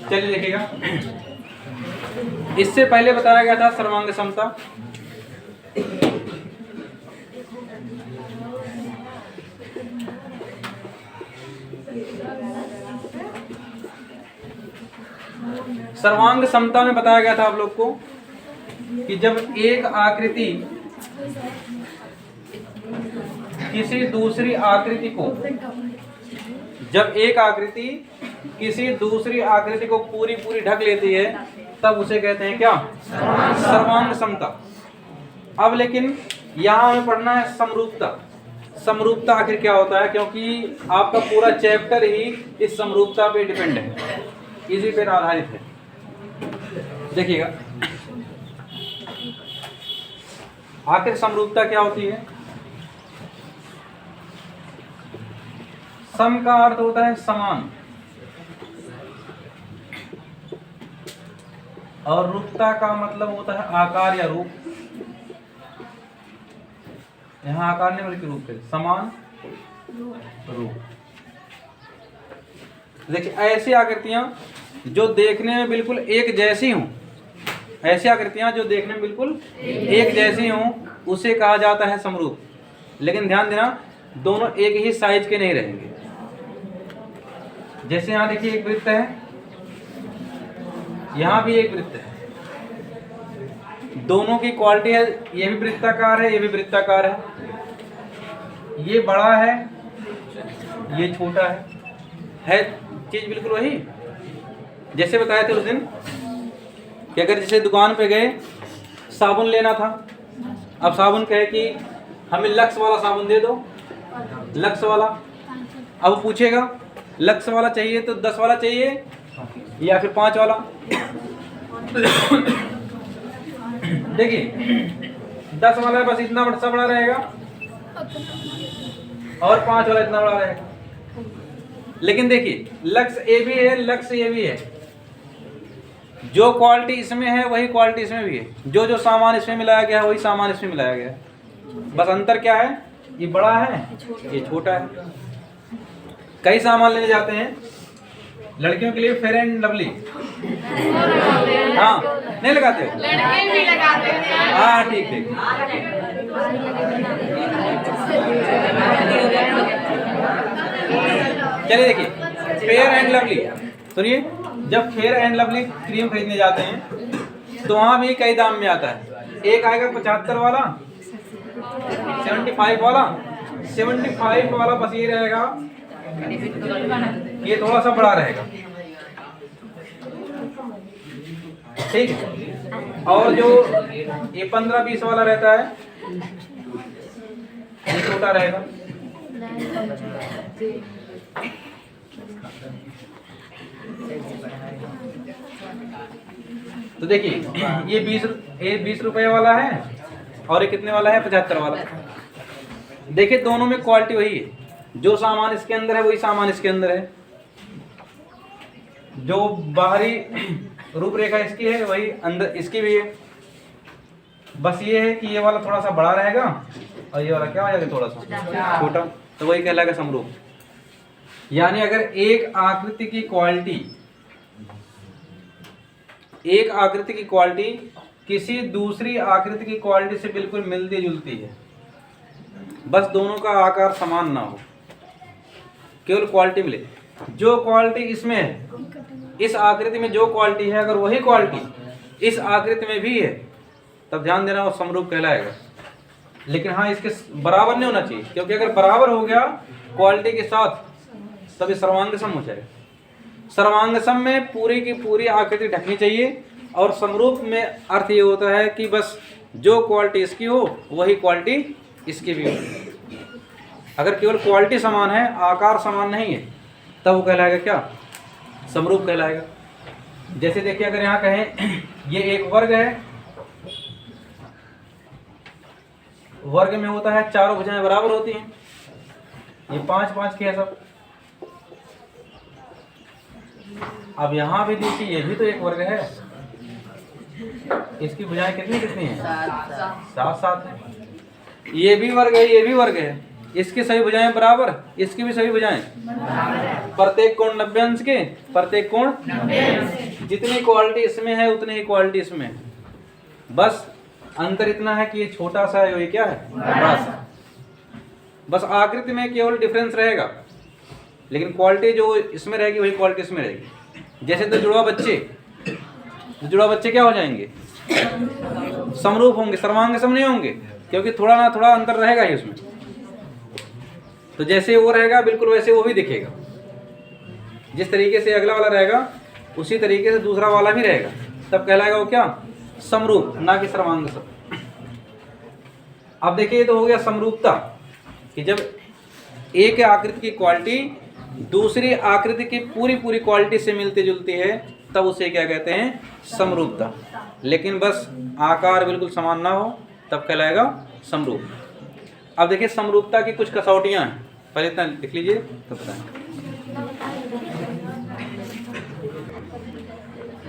चलिए देखिएगा, इससे पहले बताया गया था सर्वांग समता। सर्वांग समता में बताया गया था आप लोग को कि जब एक आकृति किसी दूसरी आकृति को, जब एक आकृति किसी दूसरी आकृति को पूरी पूरी ढक लेती है तब उसे कहते हैं क्या? सर्वांग समता। अब लेकिन यहाँ हमें पढ़ना है समरूपता। समरूपता आखिर क्या होता है, क्योंकि आपका पूरा चैप्टर ही इस समरूपता पे डिपेंड है, इसी पे आधारित है। देखिएगा आखिर समरूपता क्या होती है। सम का अर्थ होता है समान, और रूपता का मतलब होता है आकार या रूप। यहाँ आकार नहीं बल्कि रूप है, समान रूप। देखिए ऐसी आकृतियां जो देखने में बिल्कुल एक जैसी हों, ऐसी आकृतियां जो देखने में बिल्कुल एक जैसी हों उसे कहा जाता है समरूप। लेकिन ध्यान देना, दोनों एक ही साइज के नहीं रहेंगे। जैसे यहाँ देखिए एक वृत्त है, यहाँ भी एक वृत्त है, दोनों की क्वालिटी है, ये भी वृत्ताकार है, ये भी वृत्ताकार है, ये बड़ा है, ये छोटा है चीज बिल्कुल वही। जैसे बताए थे उस दिन कि अगर जैसे दुकान पे गए, साबुन लेना था, अब साबुन कहे कि हमें लक्स वाला साबुन दे दो, लक्स वाला। अब पूछेगा लक्स वाला चाहिए तो 10 वाला चाहिए या फिर 5 वाला। देखिए 10 वाला बस इतना बड़ा रहेगा और 5 वाला इतना बड़ा रहेगा। लेकिन देखिए लक्स ए भी है, लक्स ए भी है, जो क्वालिटी इसमें है वही क्वालिटी इसमें भी है, जो जो सामान इसमें मिलाया गया है वही सामान इसमें मिलाया गया है। बस अंतर क्या है, ये बड़ा है, ये छोटा है। कई सामान लेने जाते हैं लड़कियों के लिए, फेयर एंड लवली, हाँ नहीं लगाते हो? लड़के भी लगाते हैं। हाँ ठीक ठीक। चलिए देखिए फेयर एंड लवली, सुनिए, जब फेयर एंड लवली क्रीम खरीदने जाते हैं तो वहाँ भी कई दाम में आता है। एक आएगा 75 वाला, 75 वाला, 75 वाला बस ये रहेगा, ये थोड़ा सा बड़ा रहेगा, ठीक है। और जो ये 15-20 वाला रहता है ये छोटा रहेगा। तो देखिए ये 20 रुपए वाला है और ये कितने वाला है, 75 वाला। देखिए दोनों में क्वालिटी वही है, जो सामान इसके अंदर है वही सामान इसके अंदर है, जो बाहरी रूपरेखा इसकी है वही अंदर इसकी भी है। बस ये है कि ये वाला थोड़ा सा बड़ा रहेगा और ये वाला क्या हो जाएगा, थोड़ा सा छोटा, तो वही कहलाएगा समरूप। यानी अगर एक आकृति की क्वालिटी किसी दूसरी आकृति की क्वालिटी से बिल्कुल मिलती जुलती है, बस दोनों का आकार समान ना हो, केवल क्वालिटी मिले, जो क्वालिटी इसमें है, इस आकृति में जो क्वालिटी है, अगर वही क्वालिटी इस आकृति में भी है तब ध्यान देना वो समरूप कहलाएगा। लेकिन हाँ इसके बराबर नहीं होना चाहिए, क्योंकि अगर बराबर हो गया क्वालिटी के साथ तभी सर्वांग सम हो जाएगा। सर्वांग सम में पूरी की पूरी आकृति ढकनी चाहिए, और समरूप में अर्थ ये होता है कि बस जो क्वालिटी इसकी हो वही क्वालिटी इसकी भी हो। अगर केवल क्वालिटी समान है, आकार समान नहीं है, तब वो कहलाएगा क्या, समरूप कहलाएगा। जैसे देखिए अगर यहाँ कहें ये एक वर्ग है, वर्ग में होता है चारों भुजाएं बराबर होती हैं, ये 5-5 की है सब। अब यहाँ भी देखिए ये भी तो एक वर्ग है, इसकी भुजाएं कितनी कितनी हैं, 7-7 है। ये भी वर्ग है, ये भी वर्ग है, इसकी सभी भुजाएं बराबर, इसकी भी सभी भुजाएं, प्रत्येक कोण 90 अंश के, प्रत्येक कोण जितनी क्वालिटी इसमें है उतनी ही क्वालिटी इसमें है। बस अंतर इतना है कि ये छोटा सा है, ये क्या है, बड़ा सा। बस आकृति में केवल डिफरेंस रहेगा, लेकिन क्वालिटी जो इसमें रहेगी वही क्वालिटी इसमें रहेगी। जैसे तो जुड़वा बच्चे क्या हो जाएंगे, समरूप होंगे, सर्वांग सम नहीं होंगे, क्योंकि थोड़ा ना थोड़ा अंतर रहेगा ही उसमें। तो जैसे वो रहेगा बिल्कुल वैसे वो भी दिखेगा। जिस तरीके से अगला वाला रहेगा उसी तरीके से दूसरा वाला भी रहेगा, तब कहलाएगा वो क्या, समरूप, ना कि सर्वांग सम। अब देखिए, तो हो गया समरूपता कि जब एक आकृति की क्वालिटी दूसरी आकृति की पूरी क्वालिटी से मिलती जुलती है, तब उसे क्या कहते हैं, समरूपता। लेकिन बस आकार बिल्कुल समान ना हो तब कहलाएगा समरूप। अब देखिए समरूपता की कुछ कसौटियां हैं, पहले इतना लिख लीजिए तो बताएं।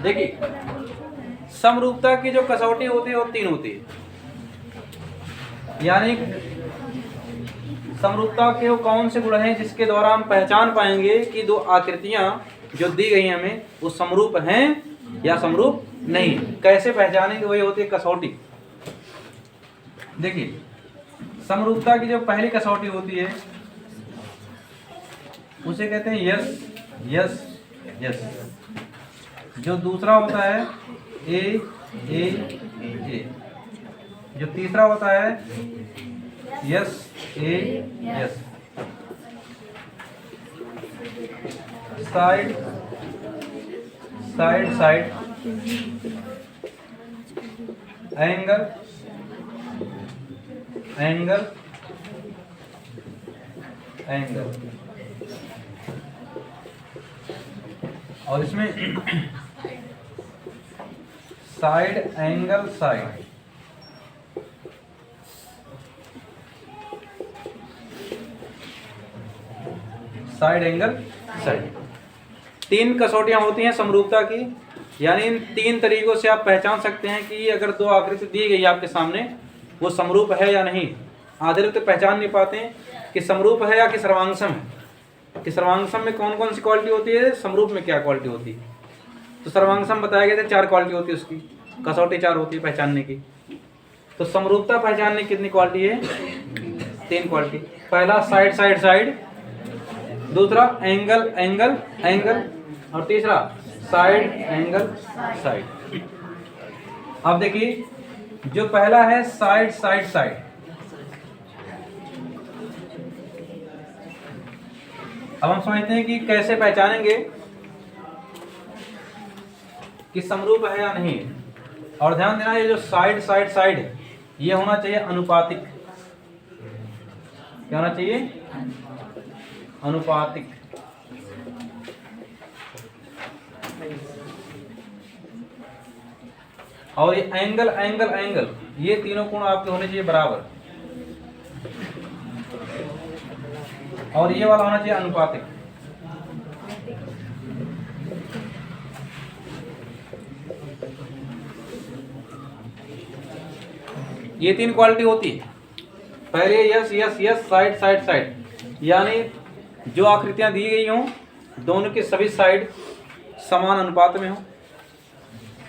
देखिए समरूपता की जो कसौटी होती है वो 3 होती है। यानी समरूपता के वो कौन से गुण हैं जिसके द्वारा हम पहचान पाएंगे कि दो आकृतियां जो दी गई हमें वो समरूप हैं या समरूप नहीं। कैसे पहचानेंगे, वही होती है कसौटी। देखिए समरूपता की जो पहली कसौटी होती है उसे कहते हैं यस यस यस। जो दूसरा होता है ए ए ए। जो तीसरा होता है S A S. Side side side, angle angle angle. और इसमें side angle side, side angle side. 3 कसौटियां होती हैं समरूपता की। यानी इन 3 तरीकों से आप पहचान सकते हैं कि अगर 2 आकृति दी गई आपके सामने वो समरूप है या नहीं। आधे लोग तो पहचान नहीं पाते हैं कि समरूप है या कि सर्वांगसम है, कि सर्वांगसम में कौन कौन सी क्वालिटी होती है, समरूप में क्या क्वालिटी होती है। तो सर्वांगसम बताया गया था 4 क्वालिटी होती है उसकी, कसौटी 4 होती है पहचानने की। तो समरूपता पहचानने की कितनी क्वालिटी है, 3 क्वालिटी। पहला साइड साइड साइड, दूसरा एंगल एंगल एंगल, और तीसरा साइड एंगल साइड। अब देखिए जो पहला है साइड साइड साइड, अब हम समझते हैं कि कैसे पहचानेंगे कि समरूप है या नहीं। और ध्यान देना ये जो साइड साइड साइड है ये होना चाहिए अनुपातिक। क्या होना चाहिए, अनुपातिक। और ये एंगल एंगल एंगल, ये तीनों कोण आपके होने चाहिए बराबर। और ये वाला होना चाहिए अनुपातिक। ये 3 क्वालिटी होती है। पहले yes yes yes, side side side, यानी जो आकृतियां दी गई हों दोनों के सभी साइड समान अनुपात में हो।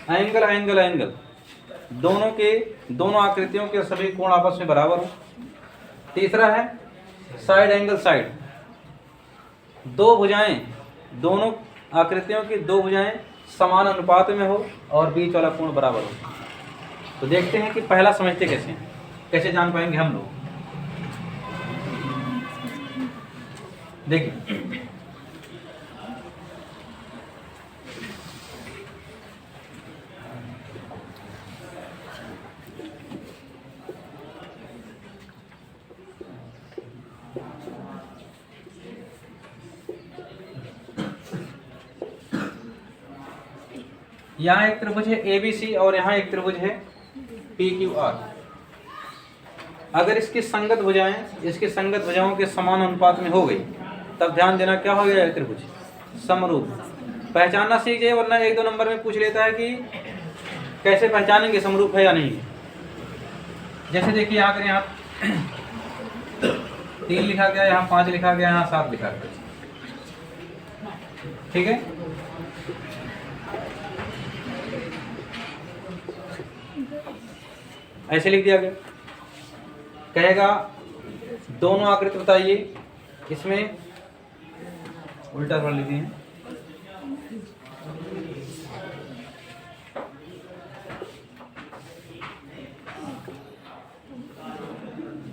एंगल एंगल एंगल, दोनों आकृतियों के सभी कोण आपस में बराबर हो। तीसरा है साइड एंगल साइड, 2 भुजाएं, दोनों आकृतियों की 2 भुजाएं समान अनुपात में हो और बीच वाला कोण बराबर हो। तो देखते हैं कि पहला समझते कैसे हैं, कैसे जान पाएंगे हम लोग। देखिए यहाँ एक त्रिभुज है ABC और यहाँ एक त्रिभुज है PQR। अगर इसकी संगत भुजाओं के समान अनुपात में हो गई तब ध्यान देना क्या हो गया, त्रिभुज समरूप। पहचानना सीख जाइए, वरना 1-2 नंबर में पूछ लेता है कि कैसे पहचानेंगे समरूप है या नहीं। जैसे देखिए यहाँ 3 लिखा गया, यहाँ 5 लिखा गया, यहाँ 7 लिखा गया। ठीक है। ऐसे लिख दिया गया। कहेगा दोनों आकृति बताइए, इसमें उल्टा थोड़ा लिख दिए।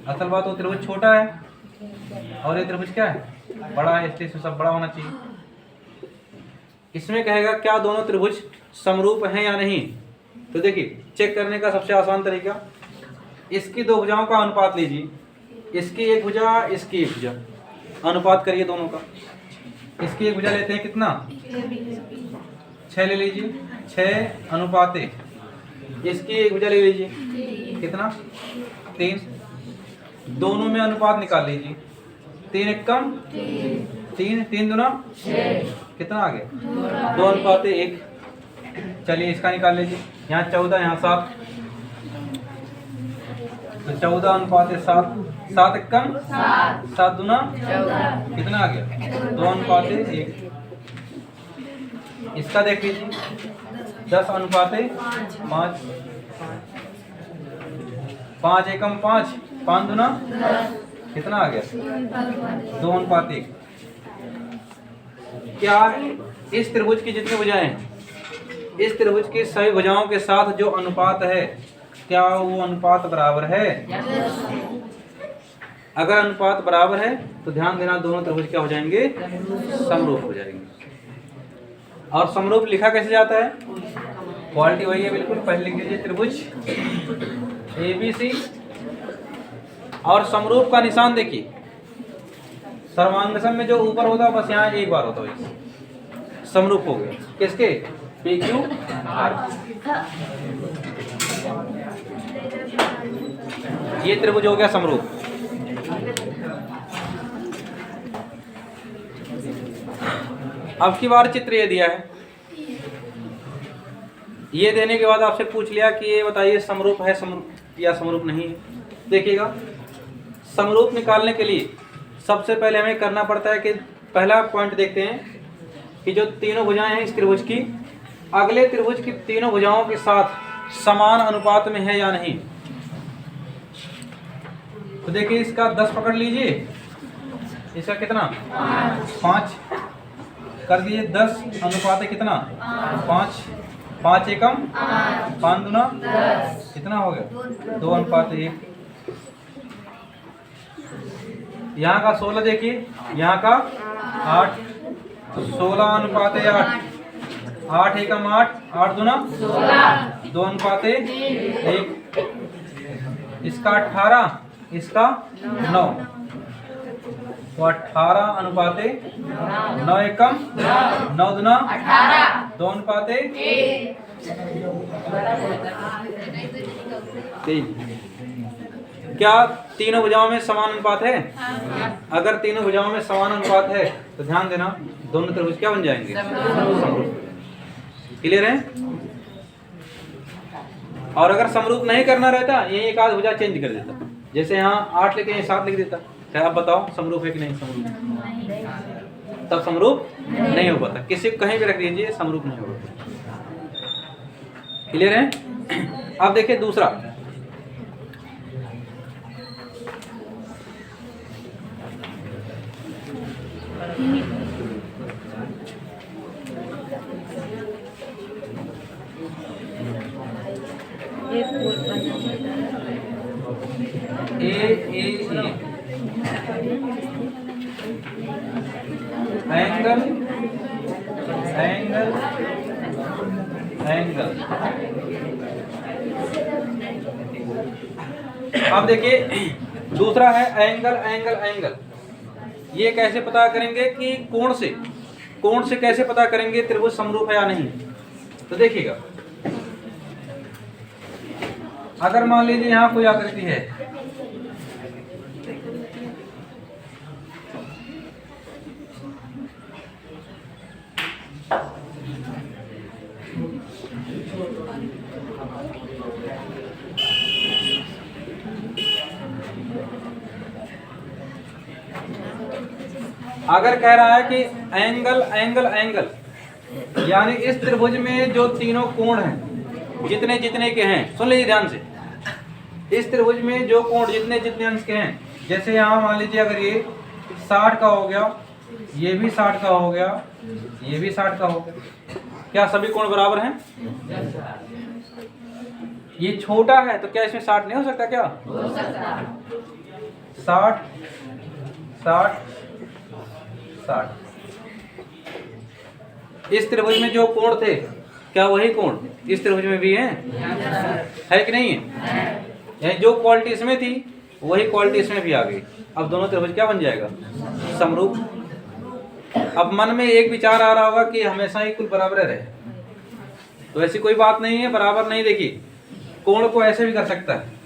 असल बात वो त्रिभुज छोटा है और ये त्रिभुज क्या है, बड़ा है, इसलिए सब बड़ा होना चाहिए। इसमें कहेगा क्या दोनों त्रिभुज समरूप हैं या नहीं। तो देखिए चेक करने का सबसे आसान तरीका, इसकी दो भुजाओं का अनुपात लीजिए, इसकी एक भुजा, इसकी एक भुजा, अनुपात करिए दोनों का। इसकी एक भुजा लेते हैं कितना, 6 ले लीजिए, 6 अनुपात 1। इसकी एक भुजा ले लीजिए कितना, 3। दोनों में अनुपात निकाल लीजिए, 3 एकम 3, 3 दूना कितना आ गया, 2 अनुपात 1। चलिए इसका निकाल लीजिए, यहाँ 14 यहाँ 7, तो 14 अनुपात 7, 7 एकम 7 दूना कितना आ गया, 2 अनुपात 1। इसका देख लीजिए 10 अनुपात 5, 5 एकम 5, 5 दूना कितना आ गया, 2 अनुपात 1। क्या इस त्रिभुज की जितनी भुजाएं हैं, इस त्रिभुज की सभी भुजाओं के साथ जो अनुपात है, क्या वो अनुपात बराबर है? अगर अनुपात बराबर है तो ध्यान देना दोनों त्रिभुज क्या हो जाएंगे, समरूप हो जाएंगे। और समरूप लिखा कैसे जाता है, क्वालिटी वही है बिल्कुल। पहले लिख दीजिए त्रिभुज ABC और समरूप का निशान देखिए, सर्वांगसम में जो ऊपर होता है बस यहाँ एक बार होता है, समरूप हो गया किसके, PQR। ये त्रिभुज हो गया समरूप। अब की बार चित्र ये दिया है, ये देने के बाद आपसे पूछ लिया कि ये बताइए समरूप है समरूप या समरूप नहीं है। देखिएगा समरूप निकालने के लिए सबसे पहले हमें करना पड़ता है कि पहला पॉइंट देखते हैं कि जो तीनों भुजाएं हैं इस त्रिभुज की, अगले त्रिभुज की तीनों भुजाओं के साथ समान अनुपात में है या नहीं। तो देखिए इसका 10 पकड़ लीजिए, इसका कितना 5 कर दीजिए, 10 अनुपात कितना 5, 5 एकम 5 दूना कितना हो गया, 2 अनुपात 1। यहाँ का 16 देखिए, यहाँ का 8, 16 अनुपात 8, 8 एकम 8, 8 दूना 2 अनुपात 1। इसका 18, इसका 9, तो 18 अनुपात 9 एकम 9 दूना 2 अनुपात 3। क्या तीनों भुजाओं में समान अनुपात है? अगर तीनों भुजाओं में समान अनुपात है तो ध्यान देना दोनों त्रिभुज क्या बन जाएंगे, समरूप। क्लियर है? और अगर समरूप नहीं करना रहता, यही एक आध भुजा चेंज कर देता, जैसे यहाँ 8 लेके यहाँ 7 लिख देता। क्या आप बताओ समरूप है कि नहीं समरूप? तब समरूप नहीं हो पाता, किसी को कहीं भी रख दीजिए समरूप नहीं होगा। क्लियर है? अब देखिए दूसरा, एंगल एंगल एंगल। अब देखिए दूसरा है एंगल एंगल एंगल। ये कैसे पता करेंगे कि कोण से कैसे पता करेंगे त्रिभुज समरूप है या नहीं। तो देखिएगा अगर मान लीजिए यहाँ कोई आकृति है, अगर कह रहा है कि एंगल एंगल एंगल, यानी इस त्रिभुज में जो तीनों कोण हैं जितने जितने के हैं, सुन लीजिए ध्यान से, इस त्रिभुज में जो कोण जितने जितने अंश के हैं, जैसे यहाँ मान लीजिए अगर ये 60 का हो गया, ये भी 60 का हो गया, ये भी 60 का हो गया, क्या सभी कोण बराबर हैं? ये छोटा है तो क्या इसमें 60 नहीं हो सकता क्या? 60 60 60। इस त्रिभुज में जो कोण थे क्या वही कोण इस त्रिभुज में भी हैं? है कि नहीं है? यानी जो क्वालिटी इसमें थी वही क्वालिटी इसमें भी आ गई। अब दोनों त्रिभुज क्या बन जाएगा? समरूप। अब मन में एक विचार आ रहा होगा कि हमेशा ही कुल बराबर रहे, तो ऐसी कोई बात नहीं है, बराबर नहीं। देखिए कोण को ऐसे भी कर सकता है,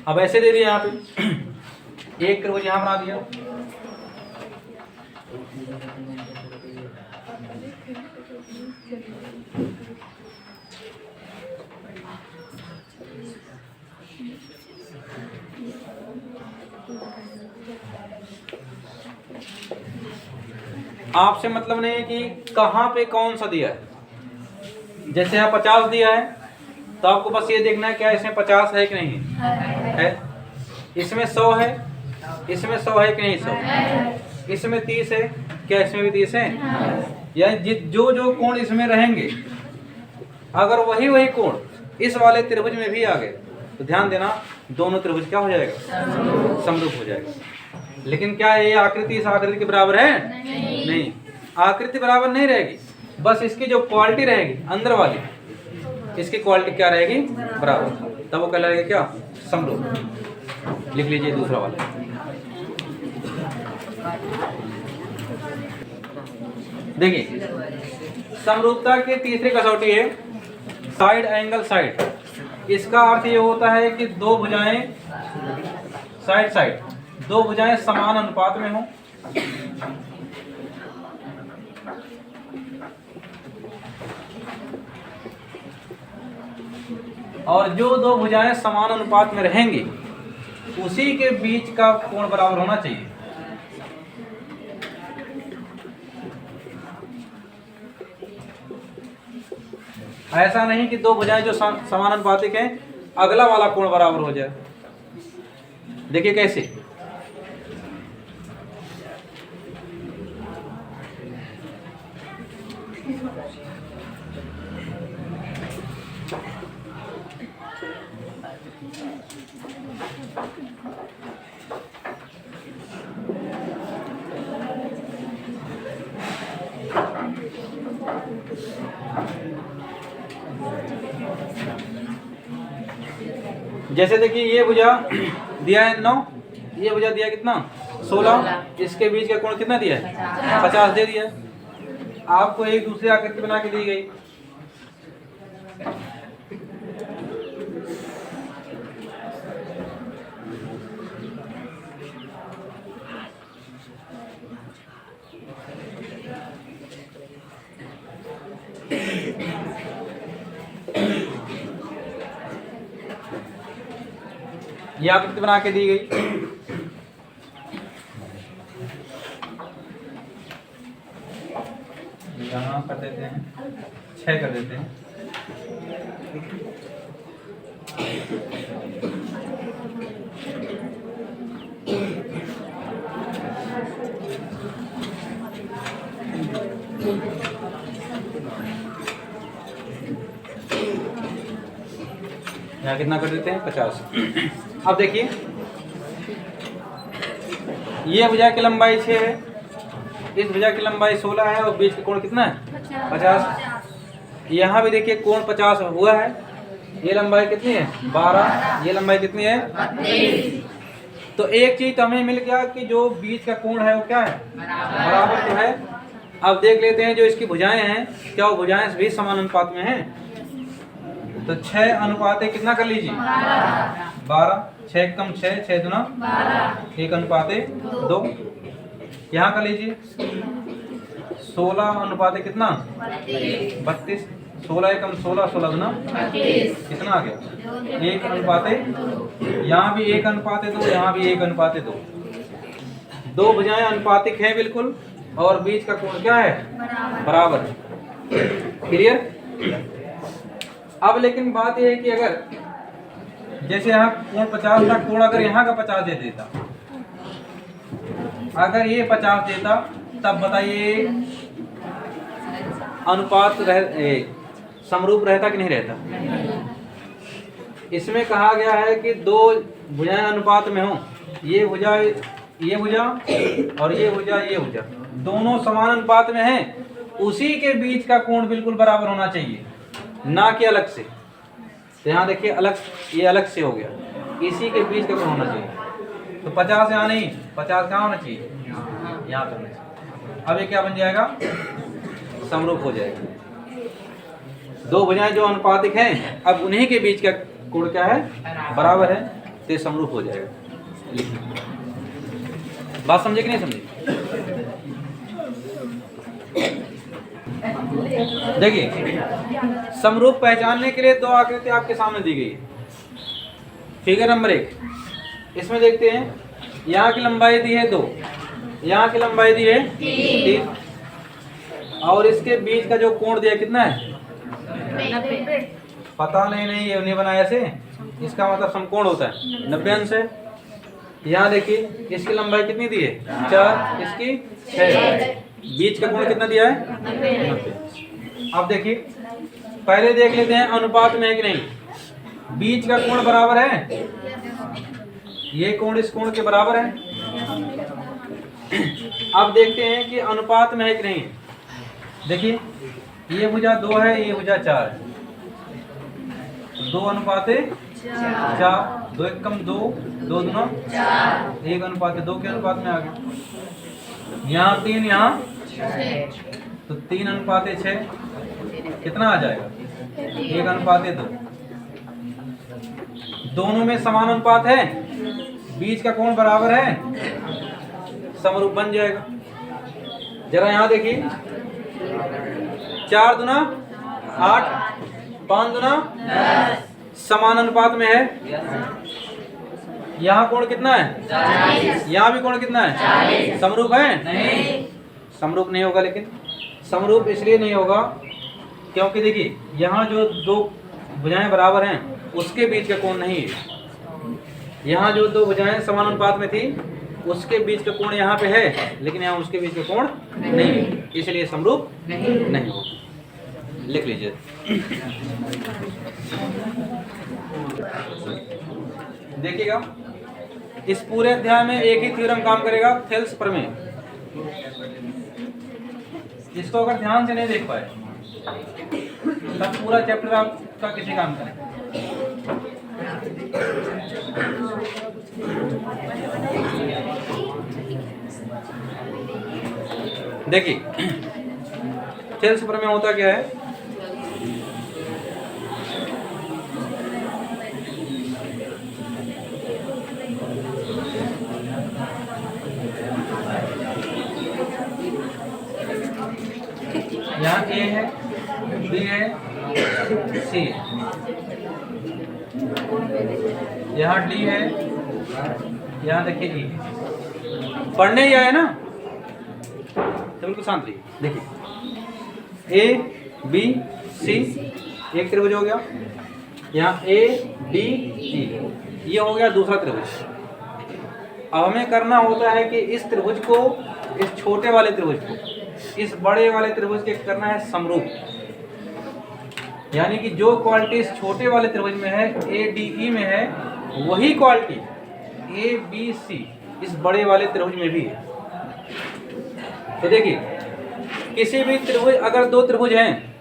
अब ऐसे दे दिया यहाँ पे एक त्रिभुज यहाँ बना दिया, आपसे मतलब नहीं है कि कहाँ पे कौन सा दिया है। जैसे यहाँ 50 दिया है तो आपको बस ये देखना है क्या इसमें 50 है कि नहीं है। इसमें 100 है, इसमें 100 है कि नहीं 100, इसमें 30 है, क्या इसमें भी 30 है? यानी जो जो कोण इसमें रहेंगे अगर वही वही कोण इस वाले त्रिभुज में भी आ गए तो ध्यान देना दोनों त्रिभुज क्या हो जाएगा? समरूप हो जाएगा। लेकिन क्या ये आकृति इस आकृति के बराबर है? नहीं, आकृति बराबर नहीं रहेगी, बस इसकी जो क्वालिटी रहेगी अंदर वाली, इसकी क्वालिटी क्या रहेगी? बराबर। तब वो कहलाएगा क्या? समरूप। लिख लीजिए दूसरा वाला। देखिए समरूपता की तीसरी कसौटी है साइड एंगल साइड। इसका अर्थ ये होता है कि दो भुजाएं साइड साइड, दो भुजाएं समान अनुपात में हों, और जो दो भुजाएं समान अनुपात में रहेंगी उसी के बीच का कोण बराबर होना चाहिए। ऐसा नहीं कि दो भुजाएं जो समान अनुपातिक हैं अगला वाला कोण बराबर हो जाए। देखिए कैसे, जैसे देखिए ये भुजा दिया है 9, ये भुजा दिया कितना? 16, इसके बीच का कोण कितना दिया है? 50 दे दिया। आपको एक दूसरी आकृति बना के दी गई, ये आकृति बना के दी गई। यहाँ कर देते हैं 6 कर देते हैं। यहाँ कितना कर देते हैं? 50। अब देखिए ये भुजा की लंबाई 6 है, इस भुजा की लंबाई 16 है और बीच का कोण कितना है? 50। यहाँ भी देखिए कोण 50 हुआ है। ये लंबाई कितनी है? 12। ये लंबाई कितनी है? 32। तो एक चीज तो हमें मिल गया कि जो बीच का कोण है वो क्या है? बराबर तो है। अब देख लेते हैं जो इसकी भुजाएं हैं क्या वो भुजाएं भी समान अनुपात में हैं? तो 6 अनुपात कितना कर लीजिए? 12, 6 कम 6, 6 दूना 1 अनुपाते 2। यहाँ का लीजिए 16 अनुपाते कितना 32, 16 कम 16, 16 दूना कितना आ गया 1 अनुपाते, यहाँ भी 1 अनुपाते 2, यहाँ भी 1 अनुपाते 2। दो भुजाएं अनुपातिक हैं बिल्कुल, और बीच का कोण क्या है बराबर है। क्लियर। अब लेकिन बात यह है कि अगर जैसे यहाँ कोण 50 था, कोण अगर यहाँ का 50 दे देता, अगर ये 50 देता, तब बताइए अनुपात समरूप रहता कि नहीं रहता। इसमें कहा गया है कि दो भुजाएं अनुपात में हो, ये भुजा और ये भुजा दोनों समान अनुपात में हैं, उसी के बीच का कोण बिल्कुल बराबर होना चाहिए, ना कि अलग से। तो यहाँ देखिए अलग, ये अलग से हो गया, इसी के बीच का कोण होना चाहिए। तो 50 यहाँ नहीं, 50 कहाँ होना चाहिए यहाँ पे होना चाहिए। अब ये क्या बन जाएगा समरूप हो जाएगा। दो भुजाएं जो अनुपातिक हैं, अब उन्हीं के बीच का कोण क्या है बराबर है, तो समरूप हो जाएगा। लिखिए, बात समझे कि नहीं समझे। देखिए समरूप पहचानने के लिए दो आकृति आपके सामने दी गई है। फिगर नंबर 1, इसमें देखते हैं यहाँ की लंबाई दी है 2, यहाँ की लंबाई दी है 3, और इसके बीच का जो कोण दिया कितना है 90। पता नहीं ये नहीं बनाया से, इसका मतलब समकोण होता है 90 अंश है। यहाँ देखिए इसकी लंबाई कितनी दी है 4, इसकी 6, बीच का कोण कितना दिया है 90। अब देखिए पहले देख लेते हैं अनुपात में है कि नहीं। बीच का कोण बराबर है, ये कोण इस कोण के बराबर है। अब देखते हैं कि अनुपात में है कि नहीं। देखिए ये भुजा 2 है, ये भुजा 4 है, 2 अनुपाते 4, 2 1 कम 2, 2 दूना 1 अनुपाते 2 के अनुपात में आ गया। यहाँ 3, यहाँ तो 3 अनुपाते 6 कितना आ जाएगा 1 अनुपाते 2। दोनों में समान अनुपात है, बीच का कोण बराबर है, समरूप बन जाएगा। जरा यहाँ देखिए 4 दूना 8, 5 दूना 10, समान अनुपात में है। यहाँ कोण कितना है यहाँ भी कोण कितना है समरूप है नहीं, समरूप नहीं होगा। लेकिन समरूप इसलिए नहीं होगा क्योंकि देखिए यहाँ जो दो भुजाएं बराबर हैं उसके बीच का कोण नहीं है। यहाँ जो दो भुजाएं समान अनुपात में थी उसके बीच का कोण यहाँ पे है, लेकिन यहाँ उसके बीच का कोण नहीं है, इसलिए समरूप नहीं होगा। लिख लीजिए। देखिएगा इस पूरे अध्याय में एक ही थ्योरम काम करेगा, थेल्स प्रमेय। इसको अगर ध्यान से नहीं देख पाए तब पूरा चैप्टर आपका किसी काम करेगा। देखिए थेल्स प्रमेय होता क्या है। यहाँ ए है, बी है, सी है, यहाँ डी है, यहाँ देखिए ई है। पढ़ने ही आए ना तो बिल्कुल शांत रहिए। देखिए ए बी सी एक त्रिभुज हो गया, यहाँ ए डी ई ये हो गया दूसरा त्रिभुज। अब हमें करना होता है कि इस त्रिभुज को, इस छोटे वाले त्रिभुज को इस बड़े वाले त्रिभुज के करना है समरूप। यानी कि जो क्वालिटी इस छोटे वाले त्रिभुज में है ए डी ई में है, वही क्वालिटी ए बी सी इस बड़े वाले त्रिभुज में भी है। तो देखिए किसी भी त्रिभुज, अगर दो त्रिभुज हैं,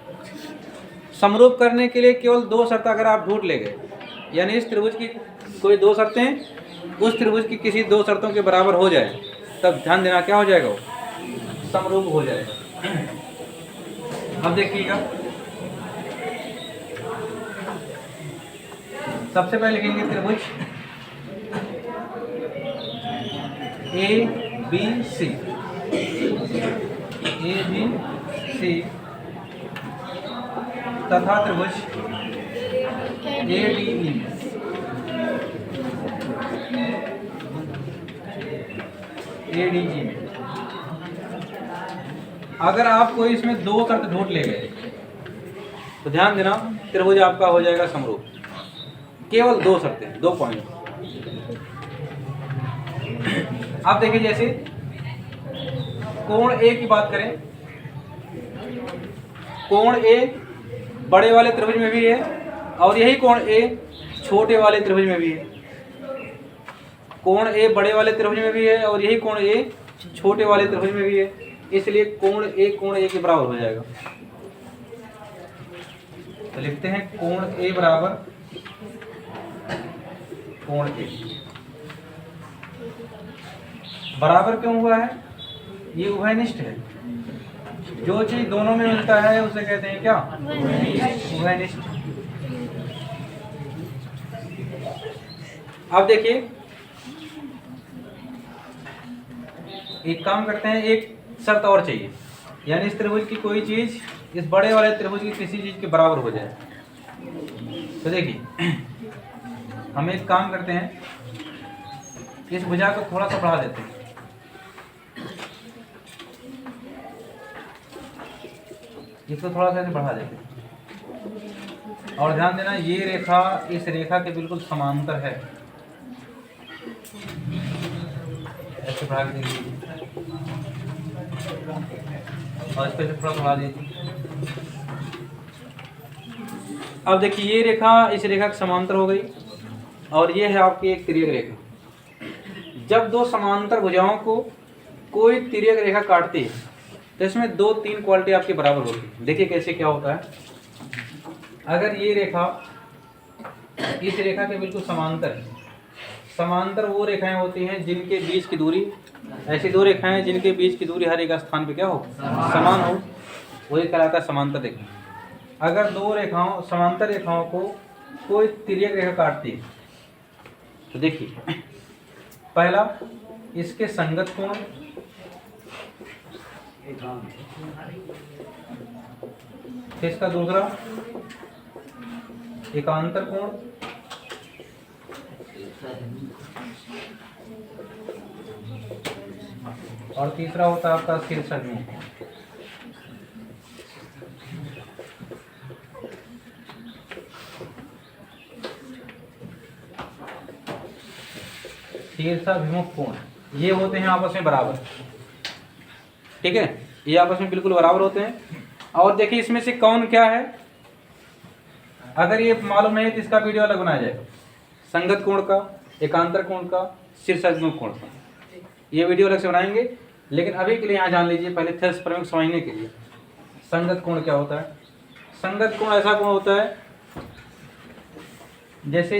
समरूप करने के लिए केवल दो शर्त अगर आप ढूंढ ले गए, यानी इस त्रिभुज की कोई दो शर्तें उस त्रिभुज की किसी दो शर्तों के बराबर हो जाए, तब ध्यान देना क्या हो जाएगा, वो समरूप हो जाएगा। अब देखिएगा सबसे पहले लिखेंगे त्रिभुज A B C, A B C तथा त्रिभुज A D E, A D E में अगर आप कोई इसमें दो शर्त ढूंढ ले गए तो ध्यान देना त्रिभुज आपका हो जाएगा समरूप। केवल दो शर्तें, 2 पॉइंट। आप देखिए जैसे कोण ए की बात करें, कोण ए बड़े वाले त्रिभुज में भी है और यही कोण ए छोटे वाले त्रिभुज में भी है। कोण ए बड़े वाले त्रिभुज में भी है और यही कोण ए छोटे वाले त्रिभुज में भी है, इसलिए कोण ए के बराबर हो जाएगा। तो लिखते हैं कोण ए बराबर कोण ए। बराबर क्यों हुआ है? ये उभयनिष्ठ है। जो चीज दोनों में मिलता है उसे कहते हैं क्या? उभयनिष्ठ। अब देखिए एक काम करते हैं, एक शर्त और चाहिए, यानी इस त्रिभुज की कोई चीज इस बड़े वाले त्रिभुज की किसी चीज के बराबर हो जाए। तो देखिए हम एक काम करते हैं, इस भुजा को थोड़ा सा बढ़ा देते हैं, इसको थोड़ा सा बढ़ा देते हैं और ध्यान देना ये रेखा इस रेखा के बिल्कुल समांतर है। ऐसे बढ़ा के देखिए और इसको थोड़ा बढ़ा दीजिए। अब देखिए ये रेखा इस रेखा के समांतर हो गई और ये है आपकी एक तिर्यक रेखा। जब दो समांतर भुजाओं को कोई तिर्यक रेखा काटती है तो इसमें 2-3 क्वालिटी आपकी बराबर होती है। देखिए कैसे क्या होता है। अगर ये रेखा इस रेखा के बिल्कुल समांतर है, समांतर वो रेखाएं होती हैं जिनके बीच की दूरी, ऐसी दो रेखाएं जिनके बीच की दूरी हर एक स्थान पे क्या हो? समान हो, वही कहलाता है समांतर रेखा। अगर दो रेखाओं समांतर रेखाओं को कोई तिर्यक रेखा काटती है तो देखिए पहला इसके संगत कोण, फिर इसका दूसरा एकांतर कोण, और तीसरा होता है आपका शीर्षक कोण। शीर्षाभिमुख कोण ये होते हैं आपस में बराबर, ठीक है, ये आपस में बिल्कुल बराबर होते हैं। और देखिए इसमें से कौन क्या है, अगर ये मालूम नहीं तो इसका वीडियो अलग बनाया जाएगा, संगत कोण का, एकांतर कोण का, शीर्षाभिमुख कोण का, ये वीडियो अलग से बनाएंगे। लेकिन अभी के लिए यहाँ जान लीजिए पहले थ्रेस प्रमुख समझने के लिए संगत कोण क्या होता है। संगत कोण ऐसा कोण होता है जैसे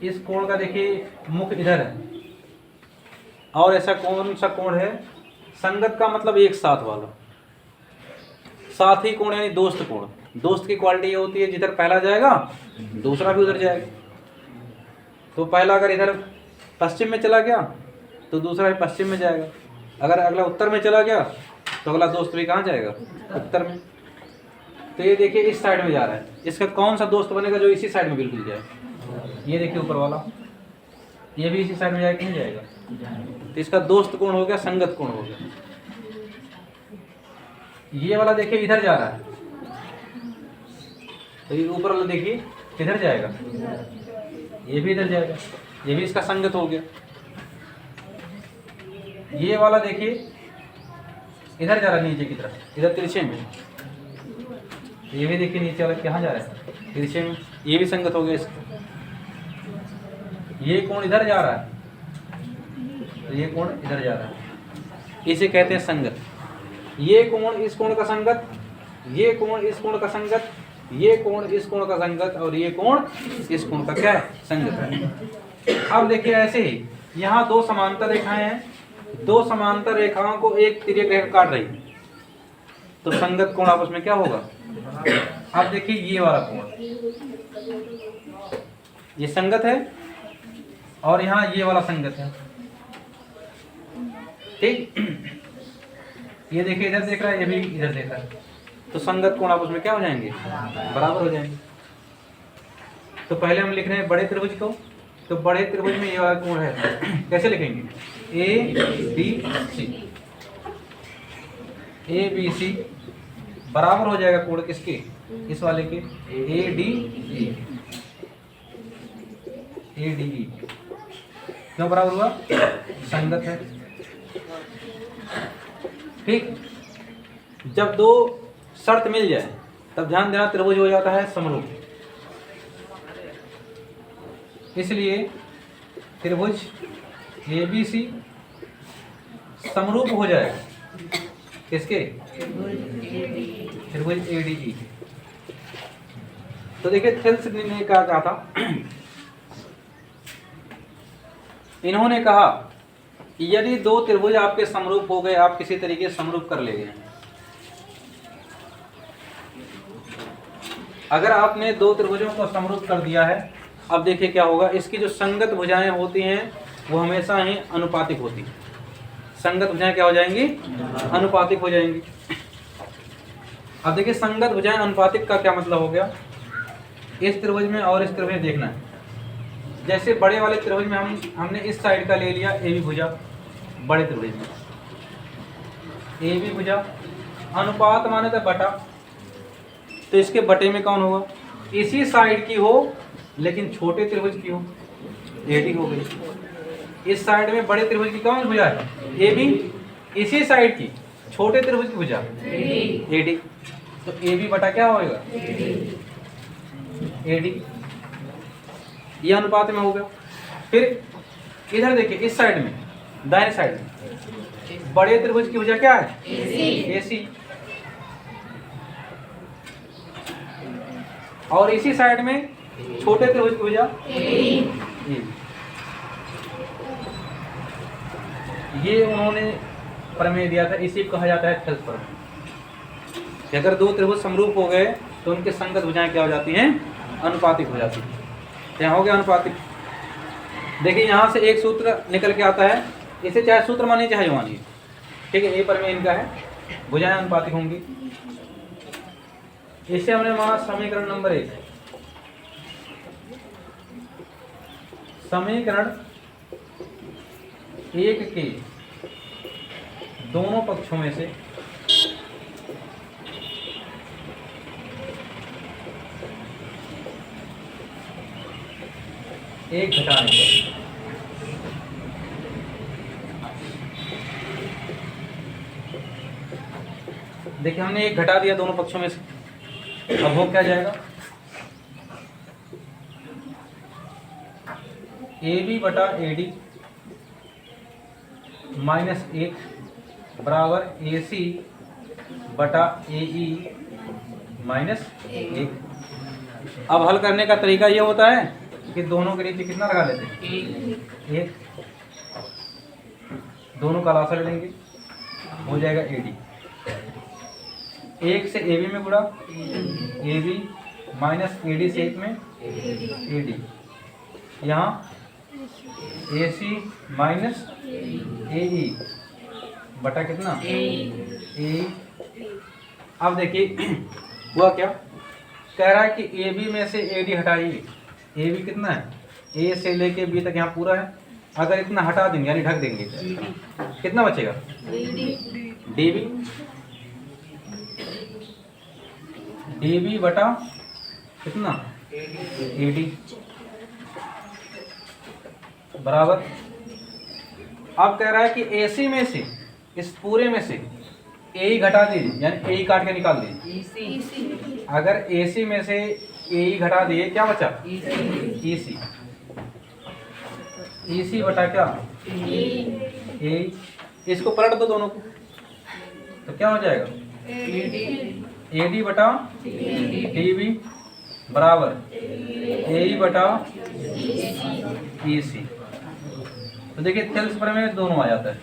इस कोण का देखिए मुख इधर है और ऐसा कौन सा कोण है, संगत का मतलब एक साथ वाला, साथ ही कोण यानी दोस्त कोण। दोस्त की क्वालिटी ये होती है जिधर पहला जाएगा दूसरा भी उधर जाएगा। तो पहला अगर इधर पश्चिम में चला गया तो दूसरा भी पश्चिम में जाएगा, अगर अगला उत्तर में चला गया तो अगला दोस्त भी कहाँ जाएगा? उत्तर में। तो ये देखिए इस साइड में जा रहा है, इसका कौन सा दोस्त बनेगा जो इसी साइड में बिल्कुल जाए? ये देखिए ऊपर वाला, ये भी इसी साइड में जाएगा, नहीं जाएगा। तो इसका दोस्त कोण हो गया, संगत कोण हो गया। ये वाला देखिए इधर जा रहा है तो ये ऊपर वाला देखिए किधर जाएगा? ये भी इधर जाएगा, ये भी इसका संगत हो गया। ये वाला देखिए इधर जा रहा है नीचे की तरफ, इधर तिरछे में। ये भी देखिए नीचे वाला कहाँ जा रहा है? तिरछे में, ये भी संगत हो गया इसका। ये कोण इधर जा रहा है तो ये कोण इधर जा रहा है, इसे कहते हैं संगत। ये कोण इस कोण का संगत, ये कोण इस कोण का संगत, ये कोण इस कोण का संगत और ये कोण इस कोण का क्या है? संगत है। अब देखिए ऐसे ही यहाँ दो समांतर रेखाएं हैं, दो समांतर रेखाओं को एक तिर्यक रेखा काट रही है तो संगत कोण आपस में क्या होगा? अब देखिए ये वाला कोण ये संगत है और यहाँ ये वाला संगत है। ठीक। ये देखिए इधर देख रहा है, ये भी इधर देख रहा है, तो संगत कोण आपस में क्या हो जाएंगे, बराबर हो जाएंगे। तो पहले हम लिख रहे हैं बड़े त्रिभुज को, तो बड़े त्रिभुज में ये वाला कोण है, कैसे लिखेंगे, ABC, ABC बराबर हो जाएगा कोण किसके, इस वाले के, ADE। क्यों बराबर हुआ, संगत है। ठीक, जब दो शर्त मिल जाए तब ध्यान देना त्रिभुज हो जाता है समरूप। इसलिए त्रिभुज ABC समरूप हो जाएगा किसके, त्रिभुज ADE। तो देखिए थेल्स ने क्या कहा था, इन्होंने कहा कि यदि दो त्रिभुज आपके समरूप हो गए, आप किसी तरीके से समरूप कर ले गए, अगर आपने दो त्रिभुजों को समरूप कर दिया है, अब देखिए क्या होगा, इसकी जो संगत भुजाएं होती हैं वो हमेशा ही अनुपातिक होती हैं। संगत भुजाएं क्या हो जाएंगी, अनुपातिक हो जाएंगी। अब देखिए संगत भुजाएं अनुपातिक का क्या मतलब हो गया, इस त्रिभुज में और इस त्रिभुज में देखना है। जैसे बड़े वाले त्रिभुज में हमने इस साइड का ले लिया AB भुजा, बड़े त्रिभुज में AB भुजा, अनुपात माने तो बटा, तो इसके बटे में कौन होगा, इसी साइड की हो लेकिन छोटे त्रिभुज की हो, AD हो गई। इस साइड में बड़े त्रिभुज की कौन भुजा है, AB, इसी साइड की छोटे त्रिभुज की भुजा AD, तो AB बटा क्या होगा, AD। ये अनुपात में होगा। फिर इधर देखिए इस साइड में, दाहिने साइड में बड़े त्रिभुज की भुजा क्या है, AC, और इसी साइड में छोटे त्रिभुज की भुजा AB। ये उन्होंने प्रमेय दिया था, इसी को कहा जाता है थेल्स प्रमेय। अगर दो त्रिभुज समरूप हो गए तो उनके संगत भुजाएं क्या हो जाती हैं, अनुपातिक हो जाती है। यहाँ हो गया अनुपातिक। देखिए यहाँ से एक सूत्र निकल के आता है, इसे चाहे सूत्र मानिए चाहे जो मानिए, ठीक है, ये प्रमेय इनका है, भुजाएं अनुपातिक होंगी। इसे हमने माना समीकरण नंबर 1। समीकरण 1 के दोनों पक्षों में से एक घटाने पर देखिए हमने एक घटा दिया दोनों पक्षों में से, अब हो क्या जाएगा, AB बटा AD माइनस 1 बराबर AC बटा AE माइनस 1। अब हल करने का तरीका ये होता है कि दोनों के नीचे कितना लगा लेते हैं, 1, दोनों का लासा ले लेंगे, हो जाएगा AD। 1 से AB में गुणा, AB माइनस AD से 1 में AD, यहाँ AC माइनस AE बटा कितना, AE। अब देखिए हुआ क्या, कह रहा है कि AB में से AD हटाइए। AB कितना है, A से लेके B तक यहाँ पूरा है, अगर इतना हटा देंगे यानी ढक देंगे, कितना बचेगा, DB, DB बटा कितना, AD बराबर। अब कह रहा है कि AC में से, इस पूरे में से AE घटा दीजिए, यानी AE काट के निकाल दीजिए। अगर AC में से AE घटा दिए क्या बचा, EC, EC बटा क्या, AE। इसको पलट दो दोनों को, तो क्या हो जाएगा, AD बटा DB बराबर AE बटा EC। तो देखिए थेल्स प्रमेय में दोनों आ जाता है,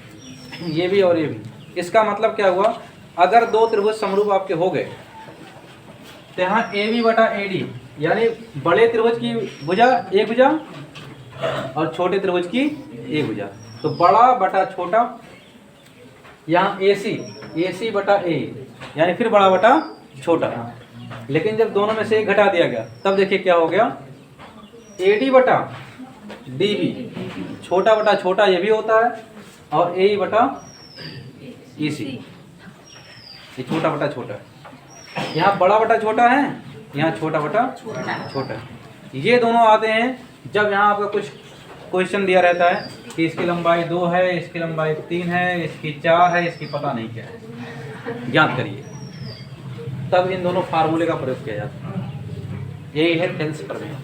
ये भी और ये भी। इसका मतलब क्या हुआ, अगर दो त्रिभुज समरूप आपके हो गए तो यहाँ AB बटा AD यानी बड़े त्रिभुज की भुजा एक भुजा और छोटे त्रिभुज की एक भुजा, तो बड़ा बटा छोटा यहाँ ए सी बटा ए, यानी फिर बड़ा बटा छोटा। लेकिन जब दोनों में से एक घटा दिया गया तब देखिए क्या हो गया, ए डी बटा डी बी, छोटा बटा छोटा ये भी होता है, और ए बटा ई सी, ये छोटा बटा छोटा है। यहाँ बड़ा बटा छोटा है, यहाँ छोटा बटा छोटा है। ये दोनों आते हैं जब यहाँ आपका कुछ क्वेश्चन दिया रहता है कि इसकी लंबाई 2 है, इसकी लंबाई 3 है, इसकी 4 है, इसकी पता नहीं क्या है, ज्ञात करिए, तब इन दोनों फार्मूले का प्रयोग किया जाता है। यही है थेल्स प्रमेय।